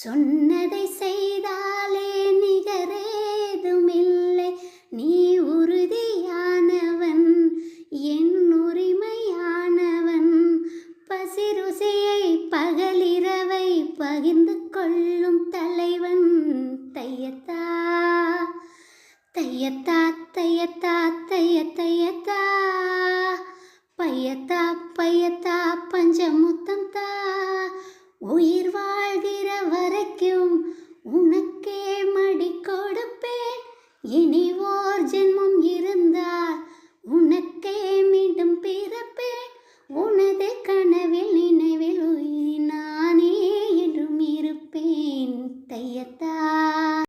சொன்னதை செய்தாலே நிகரேதுமில்லை. நீ உறுதியானவன், என் உரிமையானவன். பசி ருசியை பகலிரவை பகிர்ந்து கொள்ளும் தலைவன். தையத்தா தையத்தா தையத்தா தைய தையத்தா, பையத்தா பையத்தா பஞ்சமுத்தம் தா. உயிர் வாழ்கிற வரைக்கும் உனக்கே மடி கொடுப்பேன். இனி ஓர் ஜென்மம்